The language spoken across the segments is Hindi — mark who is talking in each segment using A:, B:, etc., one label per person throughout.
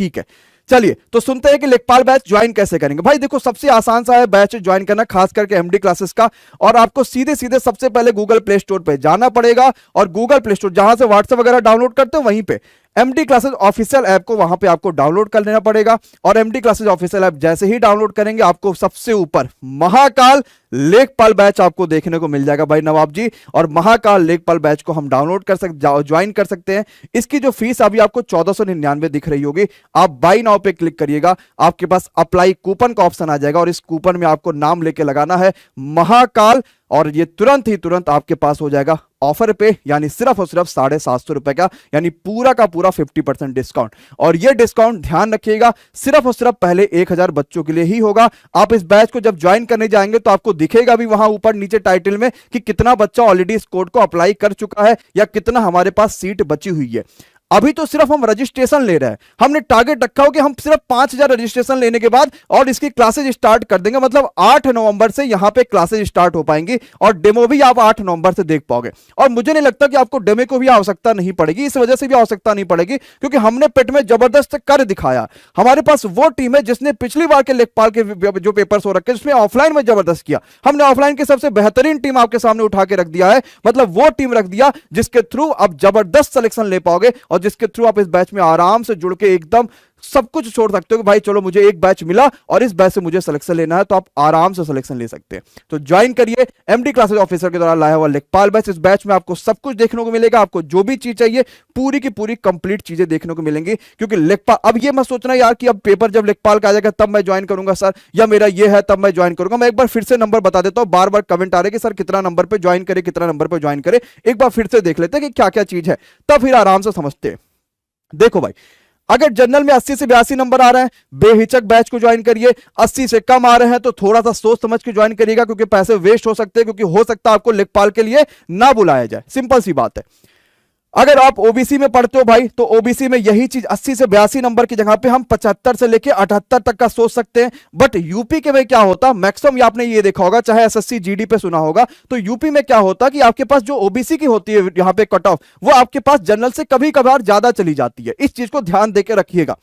A: ठीक है, चलिए तो सुनते हैं कि लेखपाल बैच ज्वाइन कैसे करेंगे। भाई देखो, सबसे आसान सा है बैच ज्वाइन करना, खास करके एमडी क्लासेस का। और आपको सीधे सीधे सबसे पहले गूगल प्ले स्टोर पे जाना पड़ेगा, और गूगल प्ले स्टोर जहां से व्हाट्सएप वगैरह डाउनलोड करते हो वहीं पे एमडी क्लासेस ऑफिशियल ऐप को वहां पे आपको डाउनलोड कर लेना पड़ेगा। और एमडी क्लासेस ऑफिशियल ऐप जैसे ही डाउनलोड करेंगे, आपको सबसे ऊपर महाकाल लेखपाल बैच आपको देखने को मिल जाएगा भाई नवाब जी। और महाकाल लेखपाल बैच को हम डाउनलोड कर सकते, ज्वाइन कर सकते हैं। इसकी जो फीस अभी आपको 1499 दिख रही होगी। आप बाई नाउ पे क्लिक करिएगा, आपके पास अप्लाई कूपन का ऑप्शन आ जाएगा, और इस कूपन में आपको नाम लेके लगाना है महाकाल, और ये तुरंत आपके पास हो जाएगा ऑफर पे, यानी सिर्फ और सिर्फ 750 रुपए का, यानी पूरा का पूरा 50% डिस्काउंट। और ये डिस्काउंट ध्यान रखिएगा सिर्फ और सिर्फ पहले 1000 बच्चों के लिए ही होगा। आप इस बैच को जब ज्वाइन करने जाएंगे तो आपको दिखेगा भी वहां ऊपर नीचे टाइटल में कि कितना बच्चा ऑलरेडी इस कोड को अप्लाई कर चुका है, या कितना हमारे पास सीट बची हुई है। अभी तो सिर्फ हम रजिस्ट्रेशन ले रहे हैं, हमने टारगेट रखा हो कि हम सिर्फ 5000 रजिस्ट्रेशन लेने के बाद और इसकी क्लासेज स्टार्ट कर देंगे, मतलब 8 नवंबर से यहां पे क्लासेज स्टार्ट हो पाएंगी, और डेमो भी आप 8 नवंबर से देख पाओगे। और मुझे नहीं लगता कि आपको डेमो को भी आवश्यकता नहीं पड़ेगी, इस वजह से भी आवश्यकता नहीं पड़ेगी क्योंकि हमने पेट में जबरदस्त कर दिखाया। हमारे पास वो टीम है जिसने पिछली बार के लेखपाल के जो पेपर्स हो रखे उसमें ऑफलाइन में जबरदस्त किया। हमने ऑफलाइन की सबसे बेहतरीन टीम आपके सामने उठा के रख दिया है, मतलब वो टीम रख दिया जिसके थ्रू आप जबरदस्त सिलेक्शन ले पाओगे, और जिसके थ्रू आप इस बैच में आराम से जुड़ के एकदम सब कुछ छोड़ सकते हो कि भाई चलो मुझे एक बैच मिला और इस बैच से मुझे सिलेक्शन लेना है, तो आप आराम से सिलेक्शन ले सकते हैं। तो ज्वाइन करिए एमडी क्लासेस ऑफिसर के द्वारा लाया हुआ लेखपाल बैच। इस बैच में आपको सब कुछ देखने को मिलेगा, आपको जो भी चीज चाहिए पूरी की पूरी कंप्लीट चीजें देखने को मिलेंगी। क्योंकि लेखपाल, अब ये मत सोचना यार कि अब पेपर जब लेखपाल का आ जाएगा तब मैं ज्वाइन करूंगा सर, या मेरा ये है तब मैं ज्वाइन करूंगा। मैं एक बार फिर से नंबर बता देता हूं, बार बार कमेंट आ रहे कि सर कितना नंबर पे ज्वाइन करे, कितना नंबर पे ज्वाइन करे। एक बार फिर से देख लेते हैं कि क्या क्या चीज है, तब फिर आराम से समझते हैं। देखो भाई, अगर जनरल में 80 से 82 नंबर आ रहे हैं, बेहिचक बैच को ज्वाइन करिए। 80 से कम आ रहे हैं तो थोड़ा सा सोच समझ के ज्वाइन करिएगा, क्योंकि पैसे वेस्ट हो सकते हैं, क्योंकि हो सकता है आपको लेखपाल के लिए ना बुलाया जाए, सिंपल सी बात है। अगर आप ओबीसी में पढ़ते हो भाई, तो ओबीसी में यही चीज 80 से 82 नंबर की जगह पे हम 75 से लेके 78 तक का सोच सकते हैं। बट यूपी के में क्या होता, मैक्सिमम आपने ये देखा होगा, चाहे एसएससी जीडी पे सुना होगा, तो यूपी में क्या होता कि आपके पास जो ओबीसी की होती है यहां पे कट ऑफ, वो आपके पास जनरल से कभी कभार ज्यादा चली जाती है। इस चीज को ध्यान देकर रखिएगा।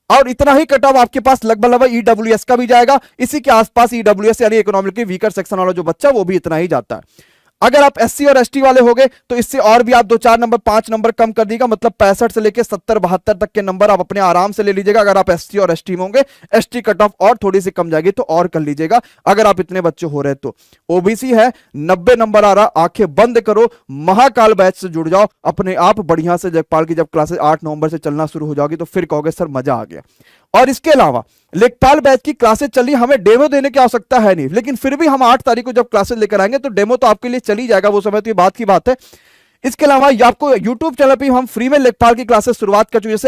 A: और इतना ही कट ऑफ आपके पास लगभग ईडब्ल्यूएस का भी जाएगा, इसी के आसपास ईडब्ल्यूएस यानी इकोनॉमिकली वीकर सेक्शन वाला जो बच्चा, वो भी इतना ही जाता है। अगर आप एससी और एसटी वाले होगे तो इससे और भी आप 2-4 नंबर 5 नंबर कम कर दीजिएगा, मतलब 65 से लेके 70-72 तक के नंबर आप अपने आराम से ले लीजिएगा। अगर आप एससी और एसटी में होंगे, एसटी कट ऑफ और थोड़ी सी कम जाएगी तो और कर लीजिएगा, अगर आप इतने बच्चे हो रहे तो। ओबीसी है 90 नंबर आ रहा, आंखें बंद करो, महाकाल बैच से जुड़ जाओ, अपने आप बढ़िया से लेखपाल की जब क्लासेस 8 नवंबर से चलना शुरू हो जाएगी तो फिर कहोगे सर मजा आ गया। और इसके अलावा लेखपाल बैच की क्लासेस चली, हमें डेमो देने की आवश्यकता है नहीं, लेकिन फिर भी हम 8 तारीख को जब क्लासेस लेकर आएंगे तो डेमो तो आपके लिए चली जाएगा, वो समय तो ये बात की बात है। इसके अलावा आपको यूट्यूब चैनल पर हम फ्री में लेखपाल की क्लासेस शुरुआत कर चुके, जैसे